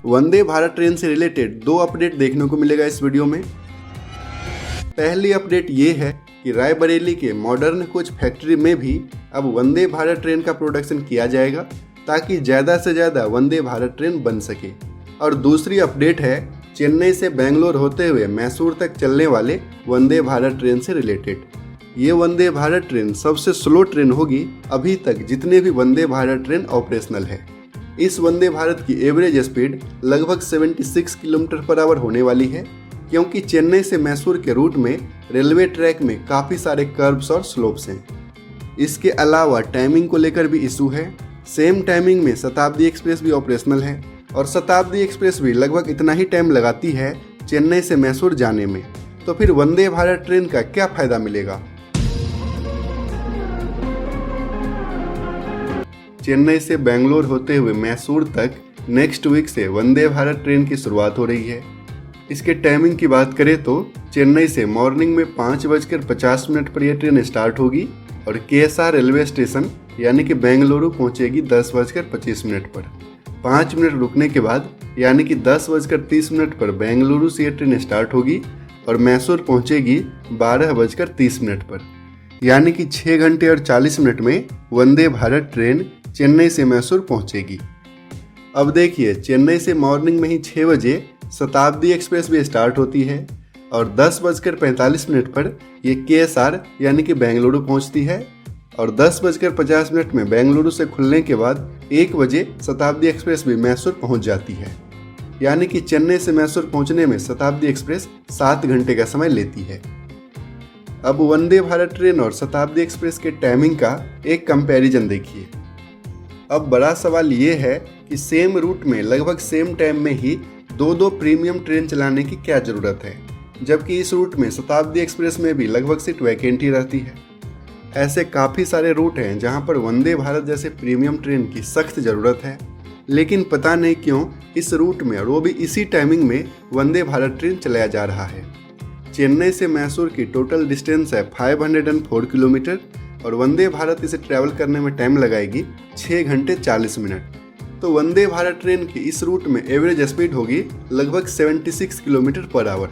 Vande Bharat train से related दो update देखने को मिलेगा इस वीडियो में। पहली अपडेट ये है कि रायबरेली के मॉडर्न कोच फैक्ट्री में भी अब वंदे भारत ट्रेन का प्रोडक्शन किया जाएगा ताकि ज़्यादा से ज़्यादा वंदे भारत ट्रेन बन सके। और दूसरी अपडेट है चेन्नई से बेंगलोर होते हुए मैसूर तक चलने वाले वंदे भारत ट्रेन से रिलेटेड। ये वंदे भारत ट्रेन सबसे स्लो ट्रेन होगी अभी तक जितने भी वंदे भारत ट्रेन ऑपरेशनल है। इस वंदे भारत की एवरेज स्पीड लगभग 76 किलोमीटर पर आवर होने वाली है, क्योंकि चेन्नई से मैसूर के रूट में रेलवे ट्रैक में काफ़ी सारे कर्व्स और स्लोप्स हैं। इसके अलावा टाइमिंग को लेकर भी इशू है। सेम टाइमिंग में शताब्दी एक्सप्रेस भी ऑपरेशनल है और शताब्दी एक्सप्रेस भी लगभग इतना ही टाइम लगाती है चेन्नई से मैसूर जाने में। तो फिर वंदे भारत ट्रेन का क्या फ़ायदा मिलेगा? चेन्नई से बेंगलोर होते हुए मैसूर तक नेक्स्ट वीक से वंदे भारत ट्रेन की शुरुआत हो रही है। इसके टाइमिंग की बात करें तो चेन्नई से मॉर्निंग में 5:50 पर यह ट्रेन स्टार्ट होगी और KSR रेलवे स्टेशन यानी कि बेंगलुरु पहुंचेगी 10:25 पर। 5 मिनट रुकने के बाद यानी कि 10:30 पर बेंगलुरु से यह ट्रेन स्टार्ट होगी और मैसूर पहुंचेगी 12:30 पर। यानी कि 6 घंटे और 40 मिनट में वंदे भारत ट्रेन चेन्नई से मैसूर पहुंचेगी। अब देखिए, चेन्नई से मॉर्निंग में ही 6 बजे शताब्दी एक्सप्रेस भी स्टार्ट होती है और 10:45 पर ये KSR यानी कि बेंगलुरु पहुंचती है और 10:50 में बेंगलुरु से खुलने के बाद 1 बजे शताब्दी एक्सप्रेस भी मैसूर पहुंच जाती है। यानी कि चेन्नई से मैसूर पहुंचने में शताब्दी एक्सप्रेस 7 घंटे का समय लेती है। अब वंदे भारत ट्रेन और शताब्दी एक्सप्रेस के टाइमिंग का एक कंपैरिजन देखिए। अब बड़ा सवाल ये है कि सेम रूट में लगभग सेम टाइम में ही दो प्रीमियम ट्रेन चलाने की क्या ज़रूरत है, जबकि इस रूट में शताब्दी एक्सप्रेस में भी लगभग सीट वैकेंट ही रहती है। ऐसे काफ़ी सारे रूट हैं जहां पर वंदे भारत जैसे प्रीमियम ट्रेन की सख्त ज़रूरत है, लेकिन पता नहीं क्यों इस रूट में और वो भी इसी टाइमिंग में वंदे भारत ट्रेन चलाया जा रहा है। चेन्नई से मैसूर की टोटल डिस्टेंस है 504 किलोमीटर और वंदे भारत इसे ट्रैवल करने में टाइम लगाएगी 6 घंटे 40 मिनट। तो वंदे भारत ट्रेन की इस रूट में एवरेज स्पीड होगी लगभग 76 kilometre per hour.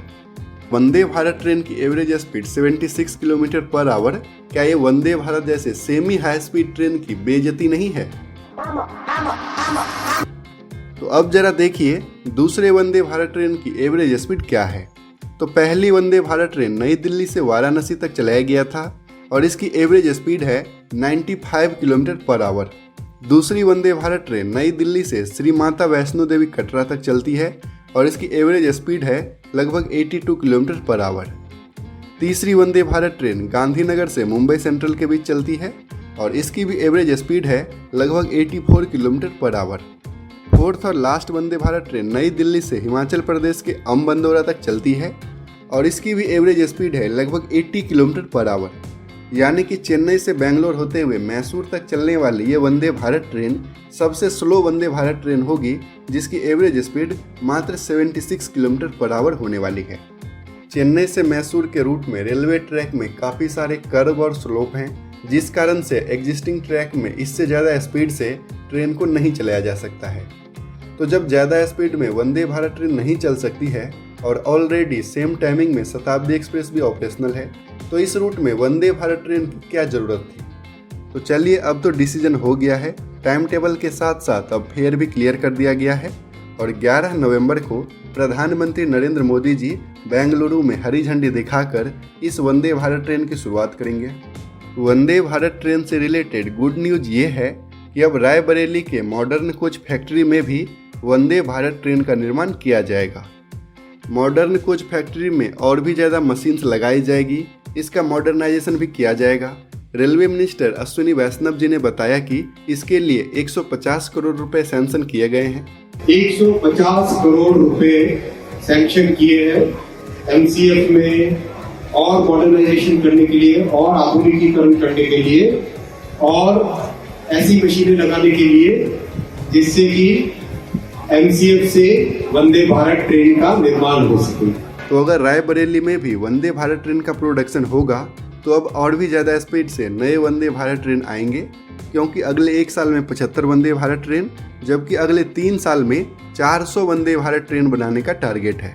Vande Bharat train की average speed 76 kilometre per hour, क्या ये वंदे भारत जैसे सेमी हाई स्पीड ट्रेन की बेइज्जती नहीं है? तो अब जरा देखिए दूसरे वंदे भारत ट्रेन की एवरेज स्पीड क्या है। तो पहली वंदे भारत ट्रेन नई दिल्ली से वाराणसी तक चलाया गया था और इसकी एवरेज स्पीड है 95 किलोमीटर पर आवर। दूसरी वंदे भारत ट्रेन नई दिल्ली से श्री माता वैष्णो देवी कटरा तक चलती है और इसकी एवरेज स्पीड है लगभग 82 किलोमीटर पर आवर। तीसरी वंदे भारत ट्रेन गांधीनगर से मुंबई सेंट्रल के बीच चलती है और इसकी भी एवरेज स्पीड है लगभग 84 किलोमीटर पर आवर। फोर्थ और लास्ट वंदे भारत ट्रेन नई दिल्ली से हिमाचल प्रदेश के अम्बंदौरा तक चलती है और इसकी भी एवरेज स्पीड है लगभग 80 किलोमीटर पर आवर। यानी कि चेन्नई से बेंगलोर होते हुए मैसूर तक चलने वाली ये वंदे भारत ट्रेन सबसे स्लो वंदे भारत ट्रेन होगी, जिसकी एवरेज स्पीड मात्र 76 किलोमीटर पर आवर होने वाली है। चेन्नई से मैसूर के रूट में रेलवे ट्रैक में काफ़ी सारे कर्व और स्लोप हैं, जिस कारण से एग्जिस्टिंग ट्रैक में इससे ज़्यादा स्पीड से ट्रेन को नहीं चलाया जा सकता है। तो जब ज़्यादा स्पीड में वंदे भारत ट्रेन नहीं चल सकती है और ऑलरेडी सेम टाइमिंग में शताब्दी एक्सप्रेस भी ऑपरेशनल है, तो इस रूट में वंदे भारत ट्रेन की क्या ज़रूरत थी? तो चलिए, अब तो डिसीजन हो गया है। टाइम टेबल के साथ साथ अब फेयर भी क्लियर कर दिया गया है और 11 नवंबर को प्रधानमंत्री नरेंद्र मोदी जी बेंगलुरु में हरी झंडी दिखाकर इस वंदे भारत ट्रेन की शुरुआत करेंगे। वंदे भारत ट्रेन से रिलेटेड गुड न्यूज़ ये है कि अब रायबरेली के मॉडर्न कोच फैक्ट्री में भी वंदे भारत ट्रेन का निर्माण किया जाएगा। मॉडर्न कोच फैक्ट्री में और भी ज़्यादा मशीन्स लगाई जाएगी, इसका मॉडर्नाइजेशन भी किया जाएगा। रेलवे मिनिस्टर अश्विनी वैष्णव जी ने बताया कि इसके लिए 150 करोड़ रुपए सैंक्शन किए गए हैं। 150 करोड़ रुपए सैंक्शन किए हैं MCF में और मॉडर्नाइजेशन करने के लिए और आधुनिकीकरण करने के लिए और ऐसी मशीनें लगाने के लिए जिससे कि MCF से वंदे भारत ट्रेन का निर्माण हो सके। तो अगर रायबरेली में भी वंदे भारत ट्रेन का प्रोडक्शन होगा तो अब और भी ज़्यादा स्पीड से नए वंदे भारत ट्रेन आएंगे क्योंकि अगले 1 साल में 75 वंदे भारत ट्रेन जबकि अगले 3 साल में 400 वंदे भारत ट्रेन बनाने का टारगेट है।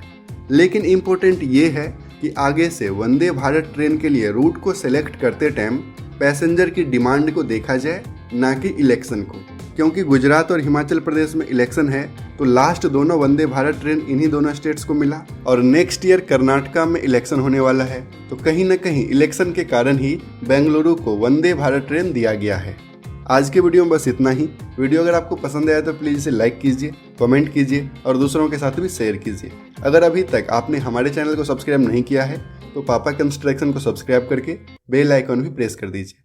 लेकिन इम्पोर्टेंट ये है कि आगे से वंदे भारत ट्रेन के लिए रूट को सिलेक्ट करते टाइम पैसेंजर की डिमांड को देखा जाए, ना कि इलेक्शन को, क्योंकि गुजरात और हिमाचल प्रदेश में इलेक्शन है तो लास्ट दोनों वंदे भारत ट्रेन इन्हीं दोनों स्टेट्स को मिला और नेक्स्ट ईयर कर्नाटका में इलेक्शन होने वाला है, तो कहीं ना कहीं इलेक्शन के कारण ही बेंगलुरु को वंदे भारत ट्रेन दिया गया है। आज के वीडियो में बस इतना ही। वीडियो अगर आपको पसंद आया तो प्लीज़ इसे लाइक कीजिए, कमेंट कीजिए और दूसरों के साथ भी शेयर कीजिए। अगर अभी तक आपने हमारे चैनल को सब्सक्राइब नहीं किया है तो पापा कंस्ट्रक्शन को सब्सक्राइब करके बेल आइकॉन भी प्रेस कर दीजिए।